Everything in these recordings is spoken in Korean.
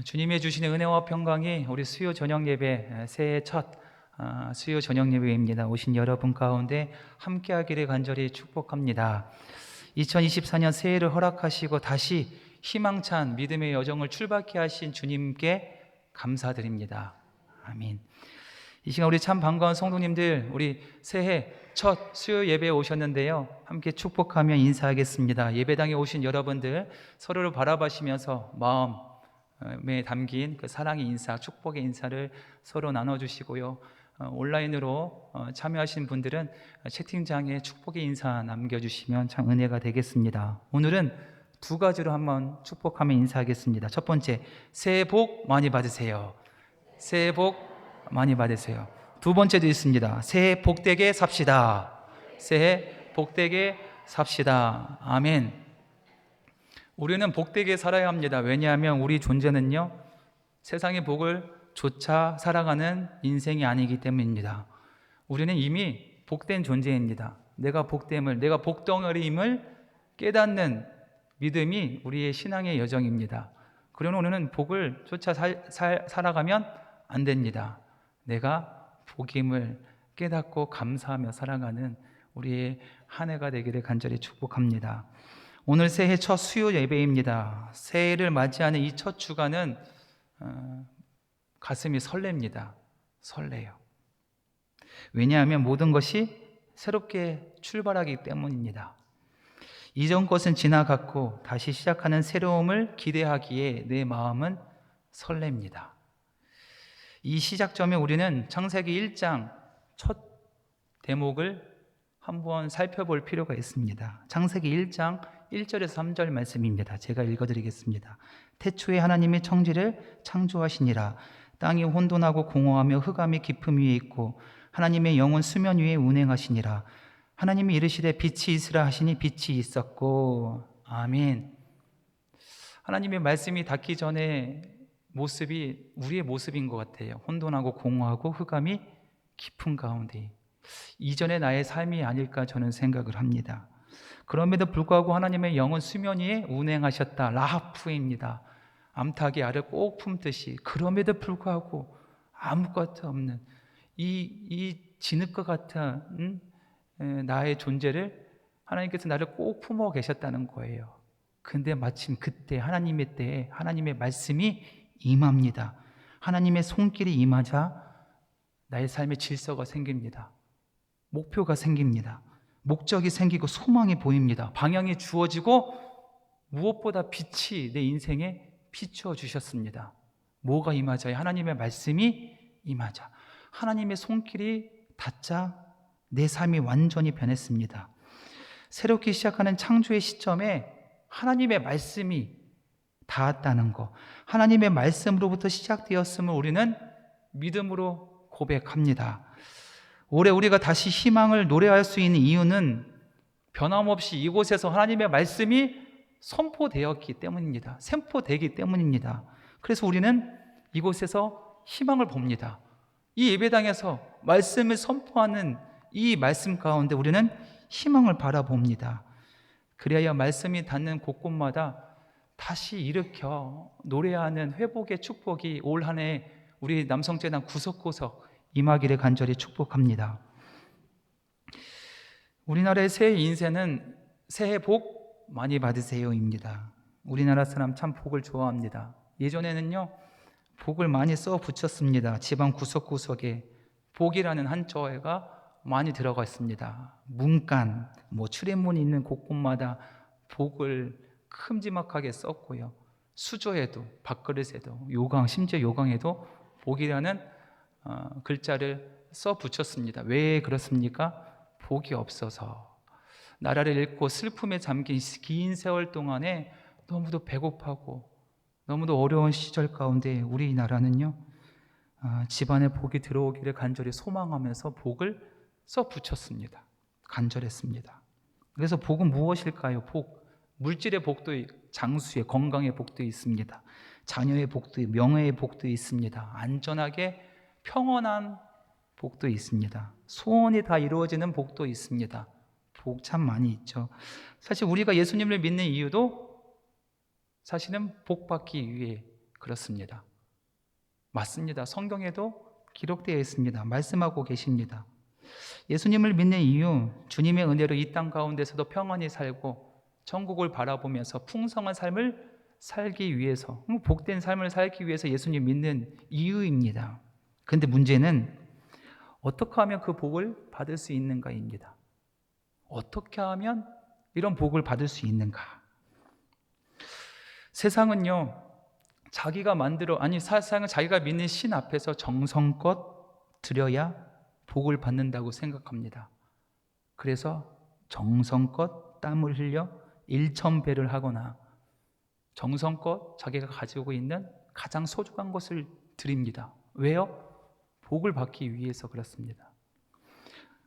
주님의 주시는 은혜와 평강이 우리 수요 저녁 예배, 새해 첫 수요 저녁 예배입니다. 오신 여러분 가운데 함께하기를 간절히 축복합니다. 2024년 새해를 허락하시고 다시 희망찬 믿음의 여정을 출발케 하신 주님께 감사드립니다. 아멘. 이 시간 우리 참 반가운 성도님들, 우리 새해 첫 수요 예배에 오셨는데요, 함께 축복하며 인사하겠습니다. 예배당에 오신 여러분들 서로를 바라보시면서 마음에 담긴 그 사랑의 인사, 축복의 인사를 서로 나눠주시고요, 온라인으로 참여하신 분들은 채팅창에 축복의 인사 남겨주시면 참 은혜가 되겠습니다. 오늘은 두 가지로 한번 축복하며 인사하겠습니다. 첫 번째, 새해 복 많이 받으세요. 새해 복 많이 받으세요. 두 번째도 있습니다. 새해 복되게 삽시다. 새해 복되게 삽시다. 아멘. 우리는 복되게 살아야 합니다. 왜냐하면 우리 존재는요, 세상의 복을 조차 살아가는 인생이 아니기 때문입니다. 우리는 이미 복된 존재입니다. 내가 복됨을, 내가 복덩어리임을 깨닫는 믿음이 우리의 신앙의 여정입니다. 그러나 우리는 복을 쫓아 살아가면 안 됩니다. 내가 복임을 깨닫고 감사하며 살아가는 우리의 한 해가 되기를 간절히 축복합니다. 오늘 새해 첫 수요 예배입니다. 새해를 맞이하는 이 첫 주간은 가슴이 설렙니다. 설레요. 왜냐하면 모든 것이 새롭게 출발하기 때문입니다. 이전 것은 지나갔고 다시 시작하는 새로움을 기대하기에 내 마음은 설렙니다. 이 시작점에 우리는 창세기 1장 첫 대목을 한번 살펴볼 필요가 있습니다. 창세기 1장 1절에서 3절 말씀입니다. 제가 읽어드리겠습니다. 태초에 하나님이 천지를 창조하시니라. 땅이 혼돈하고 공허하며 흑암이 깊음 위에 있고 하나님의 영은 수면 위에 운행하시니라. 하나님이 이르시되 빛이 있으라 하시니 빛이 있었고. 아멘. 하나님의 말씀이 닿기 전에 모습이 우리의 모습인 것 같아요. 혼돈하고 공허하고 흑암이 깊은 가운데, 이전의 나의 삶이 아닐까 저는 생각을 합니다. 그럼에도 불구하고 하나님의 영은 수면 위에 운행하셨다. 라하프입니다. 암탉이 알을 꼭 품듯이. 그럼에도 불구하고 아무것도 없는 이 진흙과 같은 나의 존재를 하나님께서 나를 꼭 품어 계셨다는 거예요. 근데 마침 그때 하나님의 때에 하나님의 말씀이 임합니다. 하나님의 손길이 임하자 나의 삶의 질서가 생깁니다. 목표가 생깁니다. 목적이 생기고 소망이 보입니다. 방향이 주어지고 무엇보다 빛이 내 인생에 비추어 주셨습니다. 뭐가 임하자요? 하나님의 말씀이 임하자. 하나님의 손길이 닿자 내 삶이 완전히 변했습니다. 새롭게 시작하는 창조의 시점에 하나님의 말씀이 닿았다는 것, 하나님의 말씀으로부터 시작되었음을 우리는 믿음으로 고백합니다. 올해 우리가 다시 희망을 노래할 수 있는 이유는 변함없이 이곳에서 하나님의 말씀이 선포되었기 때문입니다. 선포되기 때문입니다. 그래서 우리는 이곳에서 희망을 봅니다. 이 예배당에서 말씀을 선포하는 이 말씀 가운데 우리는 희망을 바라봅니다. 그래야 말씀이 닿는 곳곳마다 다시 일으켜 노래하는 회복의 축복이 올 한 해 우리 남성재단 구석구석 임하기를 간절히 축복합니다. 우리나라의 새해 인세는 새해 복 많이 받으세요입니다. 우리나라 사람 참 복을 좋아합니다. 예전에는요, 복을 많이 써 붙였습니다. 집안 구석구석에 복이라는 한자가 많이 들어가 있습니다. 문간, 출입문이 있는 곳곳마다 복을 큼지막하게 썼고요. 수조에도, 밥그릇에도, 요강, 심지어 요강에도 복이라는 글자를 써 붙였습니다. 왜 그렇습니까? 복이 없어서 나라를 잃고 슬픔에 잠긴 긴 세월 동안에 너무도 배고파고 너무도 어려운 시절 가운데 우리나라는요, 집안에 복이 들어오기를 간절히 소망하면서 복을 써 붙였습니다. 간절했습니다. 그래서 복은 무엇일까요? 복, 물질의 복도, 장수의 건강의 복도 있습니다. 자녀의 복도, 명예의 복도 있습니다. 안전하게 평온한 복도 있습니다. 소원이 다 이루어지는 복도 있습니다. 복 참 많이 있죠. 사실 우리가 예수님을 믿는 이유도 사실은 복 받기 위해, 그렇습니다. 맞습니다. 성경에도 기록되어 있습니다. 말씀하고 계십니다. 예수님을 믿는 이유, 주님의 은혜로 이 땅 가운데서도 평안히 살고 천국을 바라보면서 풍성한 삶을 살기 위해서, 복된 삶을 살기 위해서 예수님 믿는 이유입니다. 그런데 문제는 어떻게 하면 그 복을 받을 수 있는가입니다. 어떻게 하면 이런 복을 받을 수 있는가? 세상은요, 세상은 자기가 믿는 신 앞에서 정성껏 드려야 복을 받는다고 생각합니다. 그래서 정성껏 땀을 흘려 일천배를 하거나 정성껏 자기가 가지고 있는 가장 소중한 것을 드립니다. 왜요? 복을 받기 위해서 그렇습니다.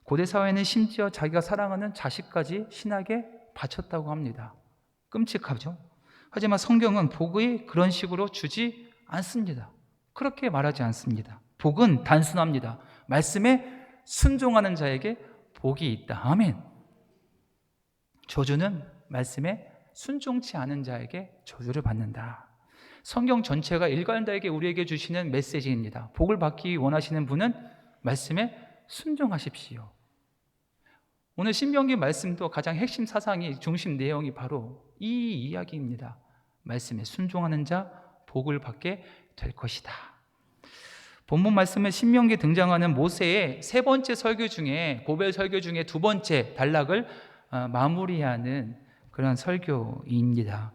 고대 사회는 심지어 자기가 사랑하는 자식까지 신에게 바쳤다고 합니다. 끔찍하죠? 하지만 성경은 복이 그런 식으로 주지 않습니다. 그렇게 말하지 않습니다. 복은 단순합니다. 말씀에 순종하는 자에게 복이 있다. 아멘. 저주는 말씀에 순종치 않은 자에게 저주를 받는다. 성경 전체가 일관되게 우리에게 주시는 메시지입니다. 복을 받기 원하시는 분은 말씀에 순종하십시오. 오늘 신명기 말씀도 가장 핵심 사상이, 중심 내용이 바로 이 이야기입니다. 말씀에 순종하는 자 복을 받게 될 것이다. 본문 말씀은 신명기에 등장하는 모세의 세 번째 설교 중에, 고별 설교 중에 두 번째 단락을 마무리하는 그런 설교입니다.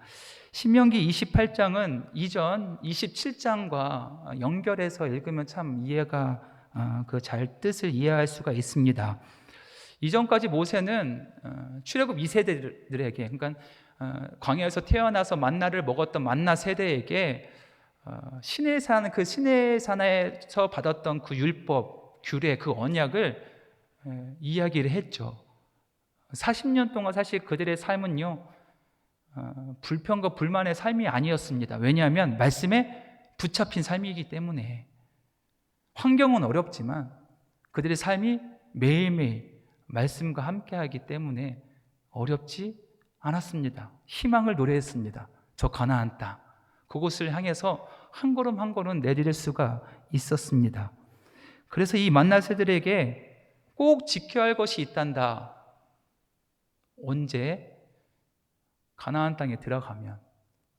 신명기 28장은 이전 27장과 연결해서 읽으면 참 이해가 잘 뜻을 이해할 수가 있습니다. 이전까지 모세는 출애굽 2세대들에게, 그러니까 광야에서 태어나서 만나를 먹었던 만나 세대에게 시내산, 그 시내산에서 받았던 그 율법, 규례, 그 언약을 이야기를 했죠. 40년 동안 사실 그들의 삶은요, 불평과 불만의 삶이 아니었습니다. 왜냐하면 말씀에 붙잡힌 삶이기 때문에. 환경은 어렵지만 그들의 삶이 매일매일 말씀과 함께하기 때문에 어렵지 않았습니다. 희망을 노래했습니다. 저 가나안 땅, 그곳을 향해서 한 걸음 한 걸음 내디딜 수가 있었습니다. 그래서 이 만나 세들에게 꼭 지켜야 할 것이 있단다. 언제? 가나안 땅에 들어가면,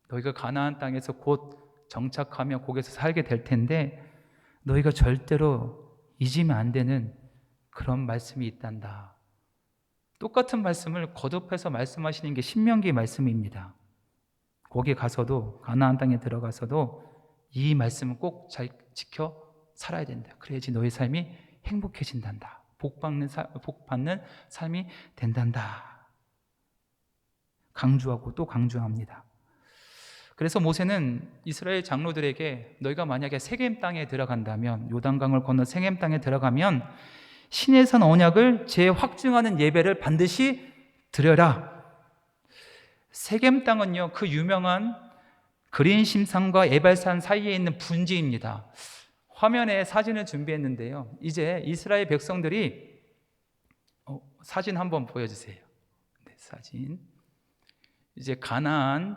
너희가 가나안 땅에서 곧 정착하며 거기서 살게 될 텐데 너희가 절대로 잊으면 안 되는 그런 말씀이 있단다. 똑같은 말씀을 거듭해서 말씀하시는 게 신명기 말씀입니다. 거기 가서도, 가나안 땅에 들어가서도 이 말씀을 꼭 잘 지켜 살아야 된다. 그래야지 너희 삶이 행복해진단다. 복 받는 삶이 된단다. 강조하고 또 강조합니다. 그래서 모세는 이스라엘 장로들에게 너희가 만약에 세겜 땅에 들어간다면, 요단강을 건너 세겜 땅에 들어가면 신의 산 언약을 재확증하는 예배를 반드시 드려라. 세겜 땅은요, 그 유명한 그린심산과 에발산 사이에 있는 분지입니다. 화면에 사진을 준비했는데요, 이제 이스라엘 백성들이 사진 한번 보여주세요. 네, 사진. 이제 가나안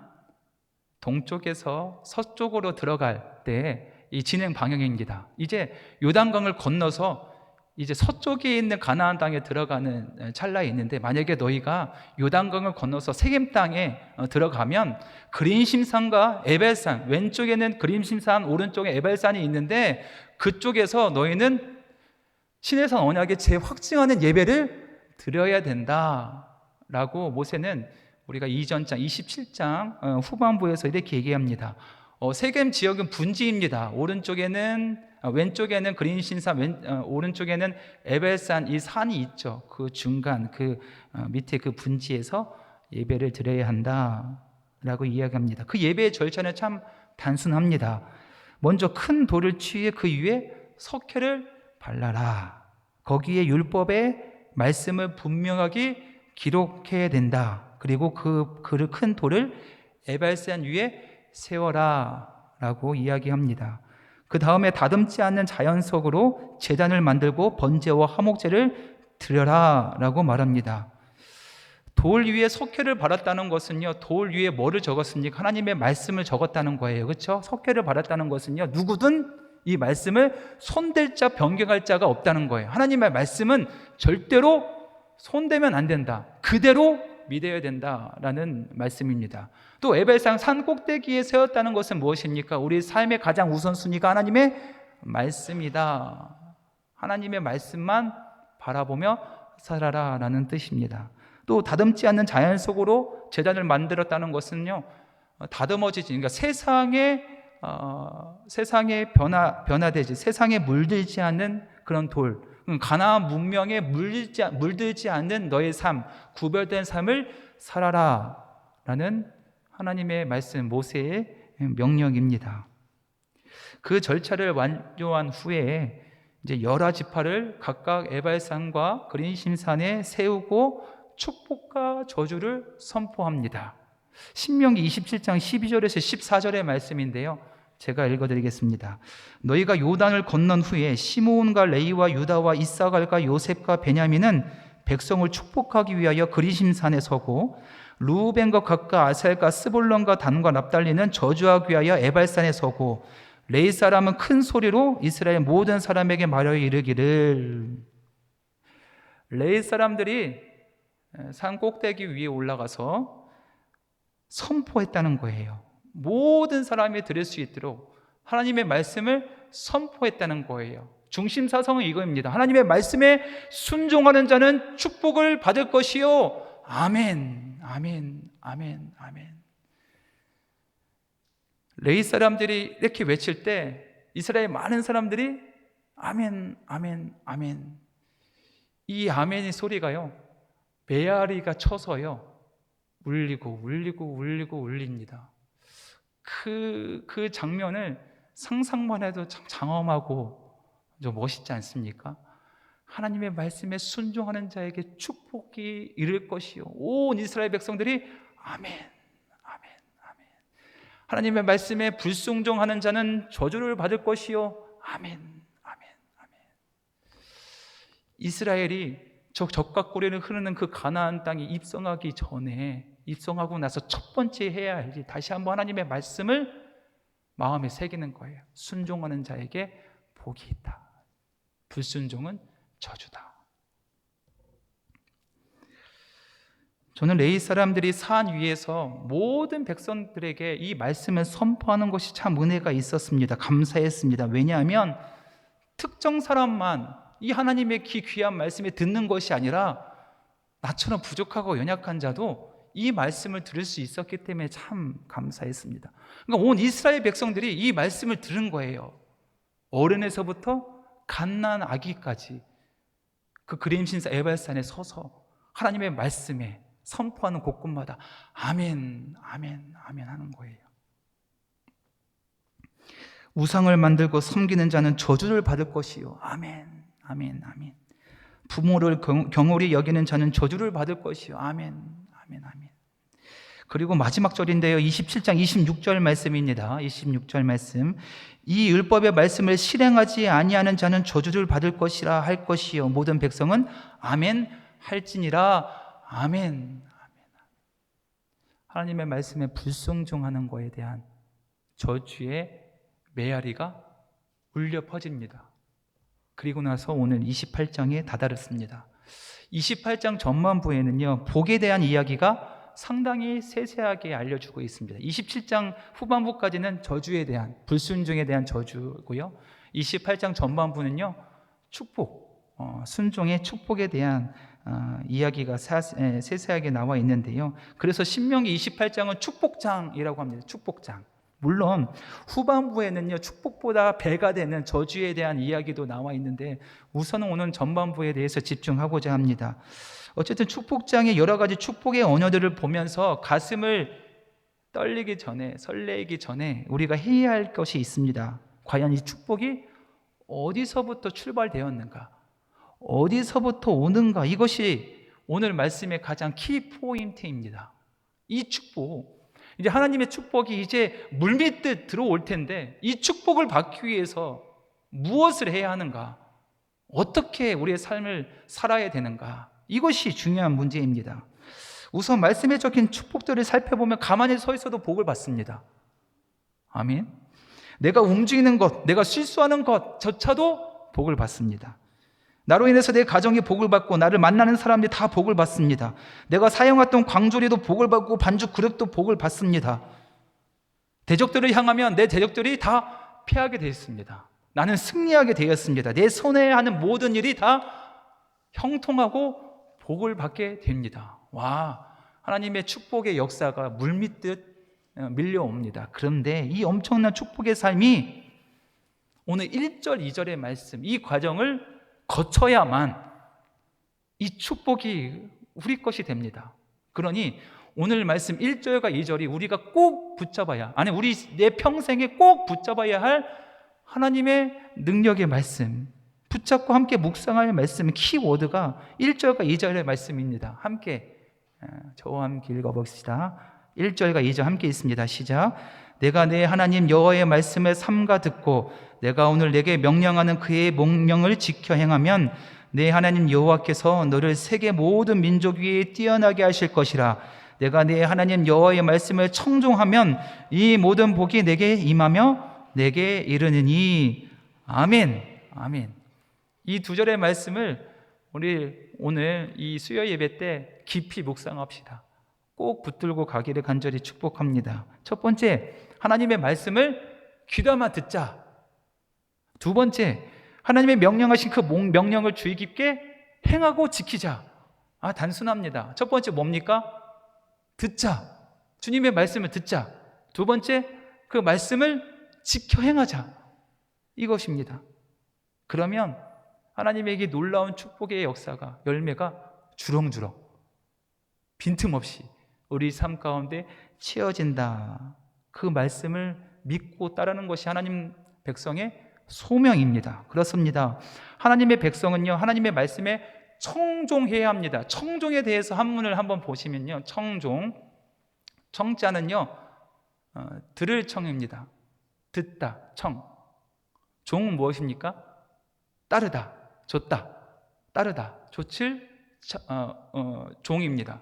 동쪽에서 서쪽으로 들어갈 때 이 진행 방향입니다. 이제 요단강을 건너서 이제 서쪽에 있는 가나안 땅에 들어가는 찰나에 있는데, 만약에 너희가 요단강을 건너서 세겜 땅에 들어가면 그린심산과 에벨산, 왼쪽에는 그린심산, 오른쪽에 에벨산이 있는데 그쪽에서 너희는 신의 산 언약의 재확증하는 예배를 드려야 된다라고 모세는 우리가 이전장 27장 후반부에서 이렇게 얘기합니다. 세겜 지역은 분지입니다. 왼쪽에는 그린신산, 오른쪽에는 에벨산, 이 산이 있죠. 그 중간, 그 밑에 그 분지에서 예배를 드려야 한다라고 이야기합니다. 그 예배의 절차는 참 단순합니다. 먼저 큰 돌을 취해 그 위에 석회를 발라라. 거기에 율법의 말씀을 분명하게 기록해야 된다. 그리고 그 큰 돌을 에발산 위에 세워라 라고 이야기합니다. 그 다음에 다듬지 않는 자연석으로 제단을 만들고 번제와 화목제를 드려라 라고 말합니다. 돌 위에 석회를 발랐다는 것은요, 돌 위에 뭐를 적었습니까? 하나님의 말씀을 적었다는 거예요. 그렇죠? 석회를 발랐다는 것은요, 누구든 이 말씀을 손댈 자, 변경할 자가 없다는 거예요. 하나님의 말씀은 절대로 손대면 안 된다. 그대로 믿어야 된다라는 말씀입니다. 또 에베소상 산 꼭대기에 세웠다는 것은 무엇입니까? 우리 삶의 가장 우선순위가 하나님의 말씀이다. 하나님의 말씀만 바라보며 살아라라는 뜻입니다. 또 다듬지 않는 자연 속으로 제단을 만들었다는 것은요, 다듬어지지, 그러니까 세상에 변화되지, 세상에 물들지 않는 그런 돌, 가나안 문명에 물들지 않는 너의 삶, 구별된 삶을 살아라 라는 하나님의 말씀, 모세의 명령입니다. 그 절차를 완료한 후에 이제 열아 지파를 각각 에발산과 그린심산에 세우고 축복과 저주를 선포합니다. 신명기 27장 12절에서 14절의 말씀인데요, 제가 읽어드리겠습니다. 너희가 요단을 건넌 후에 시므온과 레위와 유다와 이사갈과 요셉과 베냐민은 백성을 축복하기 위하여 그리심산에 서고, 루벤과 gad과 아셀과 스불론과 단과 납달리는 저주하기 위하여 에발산에 서고, 레위 사람은 큰 소리로 이스라엘 모든 사람에게 말하여 이르기를. 레위 사람들이 산 꼭대기 위에 올라가서 선포했다는 거예요. 모든 사람이 들을 수 있도록 하나님의 말씀을 선포했다는 거예요. 중심 사성은 이거입니다. 하나님의 말씀에 순종하는 자는 축복을 받을 것이요. 아멘, 아멘, 아멘, 아멘. 레위 사람들이 이렇게 외칠 때 이스라엘 많은 사람들이 아멘, 아멘, 아멘. 이 아멘의 소리가요, 메아리가 쳐서요, 울리고 울립니다. 그 장면을 상상만 해도 참 장엄하고 좀 멋있지 않습니까? 하나님의 말씀에 순종하는 자에게 축복이 이를 것이요, 온 이스라엘 백성들이 아멘, 아멘, 아멘. 하나님의 말씀에 불순종하는 자는 저주를 받을 것이요, 아멘, 아멘, 아멘. 이스라엘이 적과 꿀이 흐르는 그 가나안 땅에 입성하기 전에, 입성하고 나서 첫 번째 해야 할 일, 다시 한번 하나님의 말씀을 마음에 새기는 거예요. 순종하는 자에게 복이 있다, 불순종은 저주다. 저는 레위 사람들이 산 위에서 모든 백성들에게 이 말씀을 선포하는 것이 참 은혜가 있었습니다. 감사했습니다. 왜냐하면 특정 사람만 이 하나님의 귀한 말씀에 듣는 것이 아니라 나처럼 부족하고 연약한 자도 이 말씀을 들을 수 있었기 때문에 참 감사했습니다. 그러니까 온 이스라엘 백성들이 이 말씀을 들은 거예요. 어른에서부터 갓난 아기까지 그 그림신사 에발산에 서서 하나님의 말씀에 선포하는 곳곳마다 아멘, 아멘, 아멘 하는 거예요. 우상을 만들고 섬기는 자는 저주를 받을 것이요, 아멘, 아멘, 아멘. 부모를 경홀히 여기는 자는 저주를 받을 것이요, 아멘, 아멘, 아멘. 그리고 마지막 절인데요, 27장 26절 말씀입니다. 26절 말씀. 이 율법의 말씀을 실행하지 아니하는 자는 저주를 받을 것이라 할 것이요, 모든 백성은 아멘 할지니라. 아멘, 아멘. 하나님의 말씀에 불순종하는 것에 대한 저주의 메아리가 울려 퍼집니다. 그리고 나서 오늘 28장에 다다랐습니다. 28장 전반부에는요, 복에 대한 이야기가 상당히 세세하게 알려주고 있습니다. 27장 후반부까지는 저주에 대한, 불순종에 대한 저주고요, 28장 전반부는요, 축복, 순종의 축복에 대한 이야기가 세세하게 나와 있는데요, 그래서 신명기 28장은 축복장이라고 합니다. 축복장. 물론 후반부에는요, 축복보다 배가 되는 저주에 대한 이야기도 나와 있는데 우선은 오늘 전반부에 대해서 집중하고자 합니다. 어쨌든 축복장의 여러 가지 축복의 언어들을 보면서 가슴을 떨리기 전에, 설레기 전에 우리가 해야 할 것이 있습니다. 과연 이 축복이 어디서부터 출발되었는가, 어디서부터 오는가, 이것이 오늘 말씀의 가장 키포인트입니다. 이 축복, 이제 하나님의 축복이 이제 물밀듯 들어올 텐데 이 축복을 받기 위해서 무엇을 해야 하는가, 어떻게 우리의 삶을 살아야 되는가, 이것이 중요한 문제입니다. 우선 말씀에 적힌 축복들을 살펴보면 가만히 서 있어도 복을 받습니다. 아멘. 내가 움직이는 것, 내가 실수하는 것조차도 복을 받습니다. 나로 인해서 내 가정이 복을 받고 나를 만나는 사람들이 다 복을 받습니다. 내가 사용했던 광조리도 복을 받고 반죽 그릇도 복을 받습니다. 대적들을 향하면 내 대적들이 다 패하게 되어 있습니다. 나는 승리하게 되었습니다. 내 손에 하는 모든 일이 다 형통하고 복을 받게 됩니다. 와, 하나님의 축복의 역사가 물밀듯 밀려옵니다. 그런데 이 엄청난 축복의 삶이 오늘 1절, 2절의 말씀, 이 과정을 거쳐야만 이 축복이 우리 것이 됩니다. 그러니 오늘 말씀 1절과 2절이 우리가 꼭 붙잡아야, 아니 우리 내 평생에 꼭 붙잡아야 할 하나님의 능력의 말씀, 붙잡고 함께 묵상할 말씀, 키워드가 1절과 2절의 말씀입니다. 함께 저와 함께 읽어봅시다. 1절과 2절 함께 있습니다. 시작. 내가 내 하나님 여호와의 말씀을 삼가 듣고 내가 오늘 내게 명령하는 그의 명령을 지켜 행하면 내 하나님 여호와께서 너를 세계 모든 민족 위에 뛰어나게 하실 것이라. 내가 내 하나님 여호와의 말씀을 청종하면 이 모든 복이 내게 임하며 내게 이르느니. 아멘. 아멘. 이 두 절의 말씀을 우리 오늘 이 수요 예배 때 깊이 묵상합시다. 꼭 붙들고 가기를 간절히 축복합니다. 첫 번째, 하나님의 말씀을 귀담아 듣자. 두 번째, 하나님의 명령하신 그 명령을 주의 깊게 행하고 지키자. 단순합니다. 첫 번째 뭡니까? 듣자. 주님의 말씀을 듣자. 두 번째, 그 말씀을 지켜 행하자. 이것입니다. 그러면 하나님에게 놀라운 축복의 역사가, 열매가 주렁주렁 빈틈없이 우리 삶 가운데 채워진다. 그 말씀을 믿고 따르는 것이 하나님 백성의 소명입니다. 그렇습니다. 하나님의 백성은요, 하나님의 말씀에 청종해야 합니다. 청종에 대해서 한문을 한번 보시면요, 청자는요 들을 청입니다. 듣다, 청. 종은 무엇입니까? 따르다, 줬다, 따르다, 좇을 종입니다.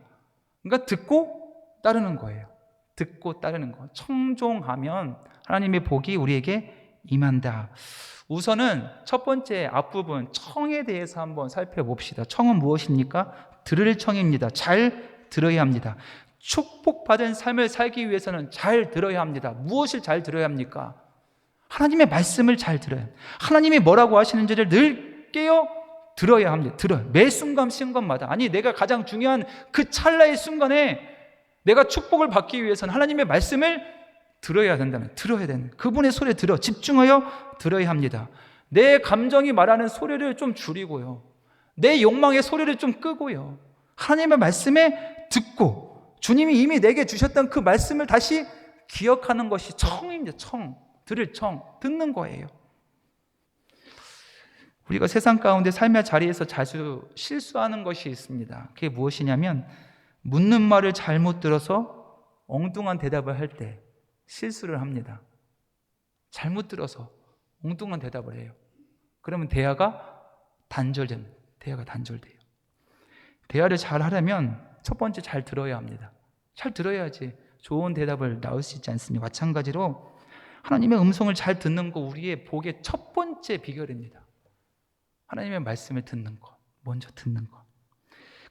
그러니까 듣고 따르는 거예요. 듣고 따르는 거. 청종하면 하나님의 복이 우리에게 임한다. 우선은 첫 번째 앞부분 청에 대해서 한번 살펴봅시다. 청은 무엇입니까? 들을 청입니다. 잘 들어야 합니다. 축복받은 삶을 살기 위해서는 잘 들어야 합니다. 무엇을 잘 들어야 합니까? 하나님의 말씀을 잘 들어야 합니다. 하나님이 뭐라고 하시는지를 늘 깨어 들어야 합니다. 매 순간마다. 아니, 내가 가장 중요한 그 찰나의 순간에 내가 축복을 받기 위해서는 하나님의 말씀을 들어야 되는 그분의 소리를 집중하여 들어야 합니다. 내 감정이 말하는 소리를 좀 줄이고요, 내 욕망의 소리를 좀 끄고요, 하나님의 말씀에 듣고 주님이 이미 내게 주셨던 그 말씀을 다시 기억하는 것이 청입니다. 들을 청, 듣는 거예요. 우리가 세상 가운데 삶의 자리에서 자주 실수하는 것이 있습니다. 그게 무엇이냐면, 묻는 말을 잘못 들어서 엉뚱한 대답을 할 때 실수를 합니다. 잘못 들어서 엉뚱한 대답을 해요. 그러면 대화가 단절됩니다. 대화를 잘 하려면 첫 번째 잘 들어야 합니다. 잘 들어야지 좋은 대답을 나올 수 있지 않습니까? 마찬가지로 하나님의 음성을 잘 듣는 거 우리의 복의 첫 번째 비결입니다. 하나님의 말씀을 듣는 것, 먼저 듣는 것.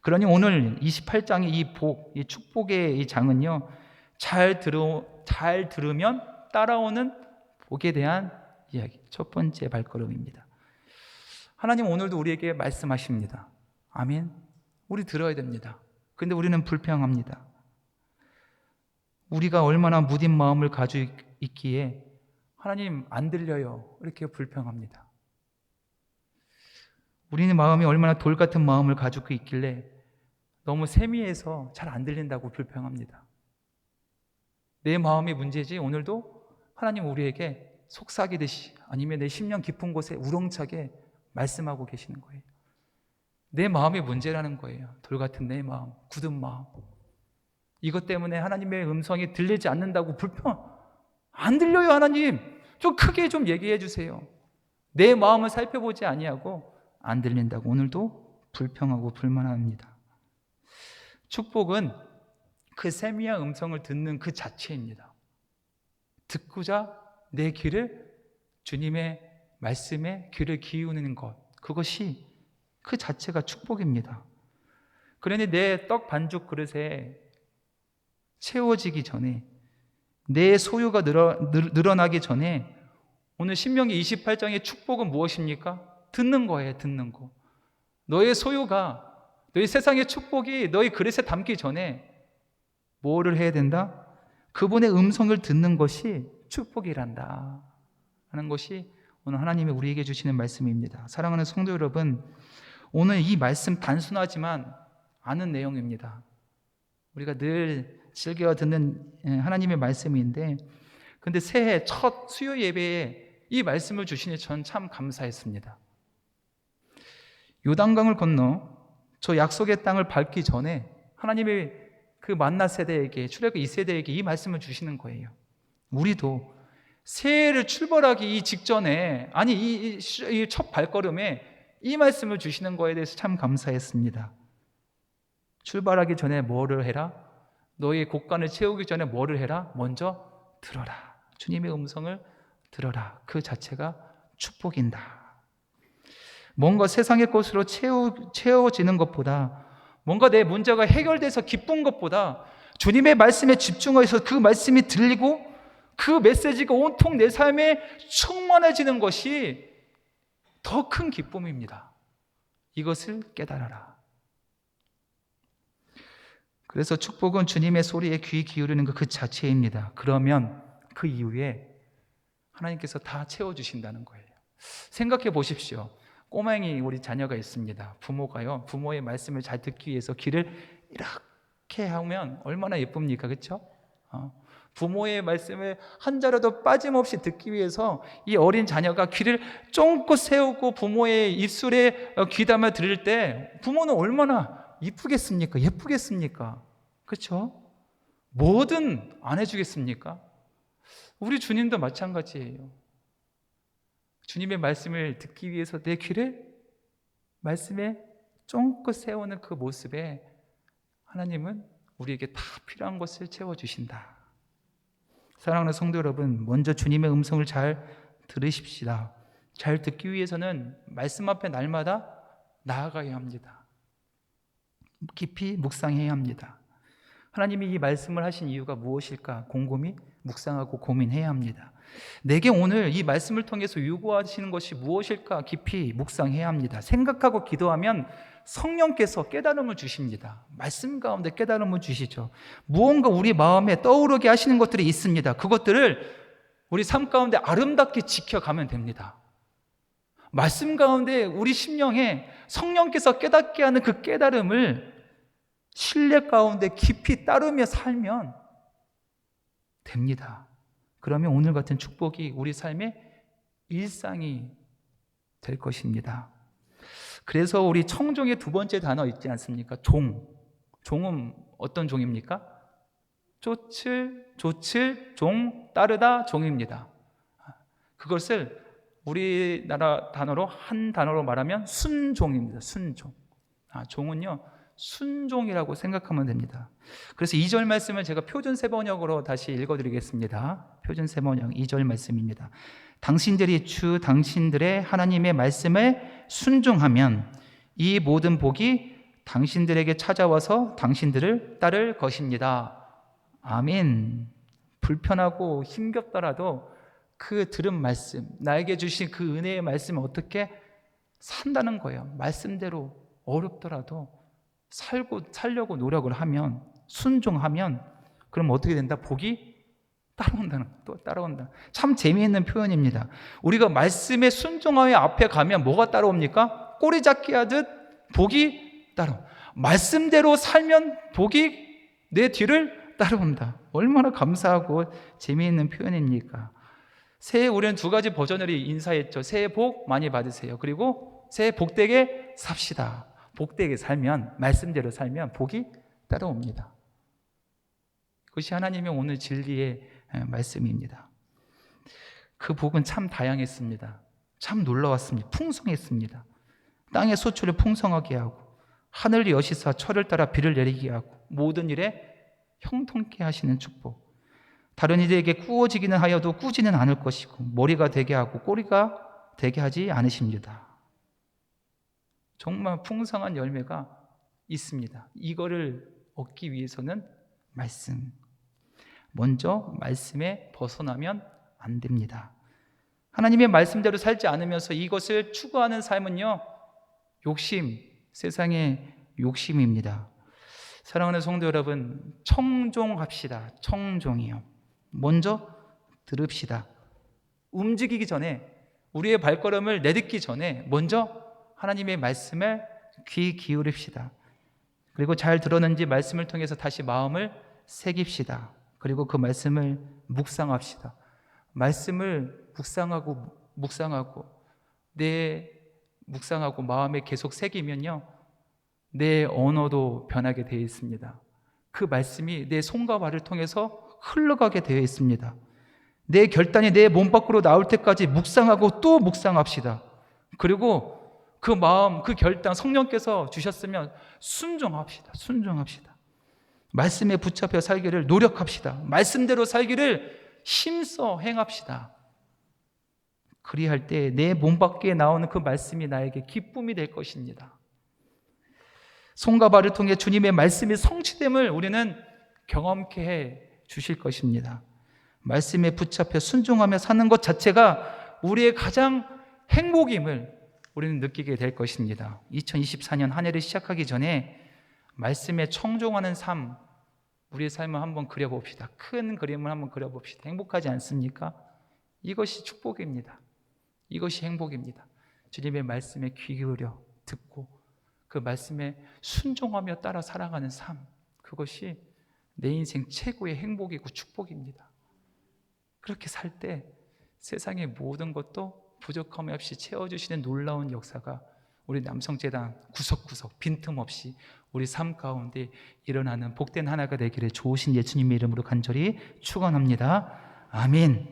그러니 오늘 28장의 이 복, 이 축복의 이 장은요, 잘 들으면 따라오는 복에 대한 이야기, 첫 번째 발걸음입니다. 하나님 오늘도 우리에게 말씀하십니다. 아멘. 우리 들어야 됩니다. 근데 우리는 불평합니다. 우리가 얼마나 무딘 마음을 가지고 있기에 하나님 안 들려요, 이렇게 불평합니다. 우리는 마음이 얼마나 돌 같은 마음을 가지고 있길래 너무 세미해서 잘 안 들린다고 불평합니다. 내 마음이 문제지 오늘도 하나님 우리에게 속삭이듯이, 아니면 내 심령 깊은 곳에 우렁차게 말씀하고 계시는 거예요. 내 마음이 문제라는 거예요. 돌 같은 내 마음, 굳은 마음. 이것 때문에 하나님의 음성이 들리지 않는다고 안 들려요. 하나님 좀 크게 좀 얘기해 주세요. 내 마음을 살펴보지 아니하고 안 들린다고 오늘도 불평하고 불만합니다. 축복은 그 세미한 음성을 듣는 그 자체입니다. 듣고자 내 귀를 주님의 말씀에 귀를 기울이는 것, 그것이 그 자체가 축복입니다. 그러니 내 떡 반죽 그릇에 채워지기 전에, 내 소유가 늘어나기 전에, 오늘 신명기 28장의 축복은 무엇입니까? 듣는 거예요. 듣는 거. 너의 소유가, 너희 세상의 축복이 너희 그릇에 담기 전에 뭐를 해야 된다? 그분의 음성을 듣는 것이 축복이란다 하는 것이 오늘 하나님이 우리에게 주시는 말씀입니다. 사랑하는 성도 여러분, 오늘 이 말씀 단순하지만 아는 내용입니다. 우리가 늘 즐겨 듣는 하나님의 말씀인데, 근데 새해 첫 수요 예배에 이 말씀을 주시니 전 참 감사했습니다. 요단강을 건너 저 약속의 땅을 밟기 전에 하나님이 그 만나 세대에게, 출애굽 2세대에게 이 말씀을 주시는 거예요. 우리도 새해를 출발하기 직전에, 아니 이 첫 발걸음에 이 말씀을 주시는 거에 대해서 참 감사했습니다. 출발하기 전에 뭐를 해라? 너의 곳간을 채우기 전에 뭐를 해라? 먼저 들어라. 주님의 음성을 들어라. 그 자체가 축복인다. 뭔가 세상의 것으로 채워지는 것보다, 뭔가 내 문제가 해결돼서 기쁜 것보다 주님의 말씀에 집중해서 그 말씀이 들리고 그 메시지가 온통 내 삶에 충만해지는 것이 더 큰 기쁨입니다. 이것을 깨달아라. 그래서 축복은 주님의 소리에 귀 기울이는 것 그 자체입니다. 그러면 그 이후에 하나님께서 다 채워주신다는 거예요. 생각해 보십시오. 꼬맹이 우리 자녀가 있습니다. 부모가요, 부모의 말씀을 잘 듣기 위해서 귀를 이렇게 하면 얼마나 예쁩니까? 그렇죠? 부모의 말씀을 한 자라도 빠짐없이 듣기 위해서 이 어린 자녀가 귀를 쫑긋 세우고 부모의 입술에 귀담아 들을 때 부모는 얼마나 이쁘겠습니까? 예쁘겠습니까? 그렇죠? 뭐든 안 해주겠습니까? 우리 주님도 마찬가지예요. 주님의 말씀을 듣기 위해서 내 귀를 말씀에 쫑긋 세우는 그 모습에 하나님은 우리에게 다 필요한 것을 채워주신다. 사랑하는 성도 여러분, 먼저 주님의 음성을 잘 들으십시다. 잘 듣기 위해서는 말씀 앞에 날마다 나아가야 합니다. 깊이 묵상해야 합니다. 하나님이 이 말씀을 하신 이유가 무엇일까? 곰곰이 묵상하고 고민해야 합니다. 내게 오늘 이 말씀을 통해서 요구하시는 것이 무엇일까? 깊이 묵상해야 합니다. 생각하고 기도하면 성령께서 깨달음을 주십니다. 말씀 가운데 깨달음을 주시죠. 무언가 우리 마음에 떠오르게 하시는 것들이 있습니다. 그것들을 우리 삶 가운데 아름답게 지켜가면 됩니다. 말씀 가운데 우리 심령에 성령께서 깨닫게 하는 그 깨달음을 신뢰 가운데 깊이 따르며 살면 됩니다. 그러면 오늘 같은 축복이 우리 삶의 일상이 될 것입니다. 그래서 우리 청종의 두 번째 단어 있지 않습니까? 종. 종은 어떤 종입니까? 조칠, 종, 따르다, 종입니다. 그것을 우리나라 단어로 한 단어로 말하면 순종입니다. 순종. 종은요, 순종이라고 생각하면 됩니다. 그래서 2절 말씀을 제가 표준 세번역으로 다시 읽어드리겠습니다. 표준 세번역 2절 말씀입니다. 당신들이 주 당신들의 하나님의 말씀에 순종하면 이 모든 복이 당신들에게 찾아와서 당신들을 따를 것입니다. 아멘. 불편하고 힘겹더라도 그 들은 말씀, 나에게 주신 그 은혜의 말씀을 어떻게 산다는 거예요. 말씀대로 어렵더라도 살려고 노력을 하면, 순종하면, 그럼 어떻게 된다? 복이 따라온다. 참 재미있는 표현입니다. 우리가 말씀에 순종하여 앞에 가면 뭐가 따라옵니까? 꼬리 잡기 하듯 복이 따라옵니다. 말씀대로 살면 복이 내 뒤를 따라온다. 얼마나 감사하고 재미있는 표현입니까? 새해 우리는 두 가지 버전으로 인사했죠. 새해 복 많이 받으세요. 그리고 새해 복되게 삽시다. 복되게 살면, 말씀대로 살면 복이 따라옵니다. 그것이 하나님의 오늘 진리의 말씀입니다. 그 복은 참 다양했습니다. 참 놀라웠습니다. 풍성했습니다. 땅의 소출을 풍성하게 하고 하늘 여시사 철을 따라 비를 내리게 하고 모든 일에 형통케 하시는 축복. 다른 이들에게 꾸어지기는 하여도 꾸지는 않을 것이고 머리가 되게 하고 꼬리가 되게 하지 않으십니다. 정말 풍성한 열매가 있습니다. 이거를 얻기 위해서는 말씀. 먼저 말씀에 벗어나면 안 됩니다. 하나님의 말씀대로 살지 않으면서 이것을 추구하는 삶은요, 욕심, 세상의 욕심입니다. 사랑하는 성도 여러분, 청종합시다. 청종이요. 먼저 들읍시다. 움직이기 전에, 우리의 발걸음을 내딛기 전에 먼저 하나님의 말씀에 귀 기울입시다. 그리고 잘 들었는지 말씀을 통해서 다시 마음을 새깁시다. 그리고 그 말씀을 묵상합시다. 말씀을 묵상하고 묵상하고 마음에 계속 새기면요, 내 언어도 변하게 되어 있습니다. 그 말씀이 내 손과 발을 통해서 흘러가게 되어 있습니다. 내 결단이 내 몸 밖으로 나올 때까지 묵상하고 또 묵상합시다. 그리고 그 마음, 그 결단 성령께서 주셨으면 순종합시다. 말씀에 붙잡혀 살기를 노력합시다. 말씀대로 살기를 힘써 행합시다. 그리할 때 내 몸 밖에 나오는 그 말씀이 나에게 기쁨이 될 것입니다. 손과 발을 통해 주님의 말씀이 성취됨을 우리는 경험케 해 주실 것입니다. 말씀에 붙잡혀 순종하며 사는 것 자체가 우리의 가장 행복임을 우리는 느끼게 될 것입니다. 2024년 한 해를 시작하기 전에 말씀에 청종하는 삶, 우리의 삶을 한번 그려봅시다. 큰 그림을 한번 그려봅시다. 행복하지 않습니까? 이것이 축복입니다. 이것이 행복입니다. 주님의 말씀에 귀 기울여 듣고 그 말씀에 순종하며 따라 살아가는 삶, 그것이 내 인생 최고의 행복이고 축복입니다. 그렇게 살 때 세상의 모든 것도 부족함이 없이 채워주시는 놀라운 역사가 우리 남성재단 구석구석 빈틈없이 우리 삶 가운데 일어나는 복된 하나가 되기를 좋으신 예수님의 이름으로 간절히 축원합니다. 아멘.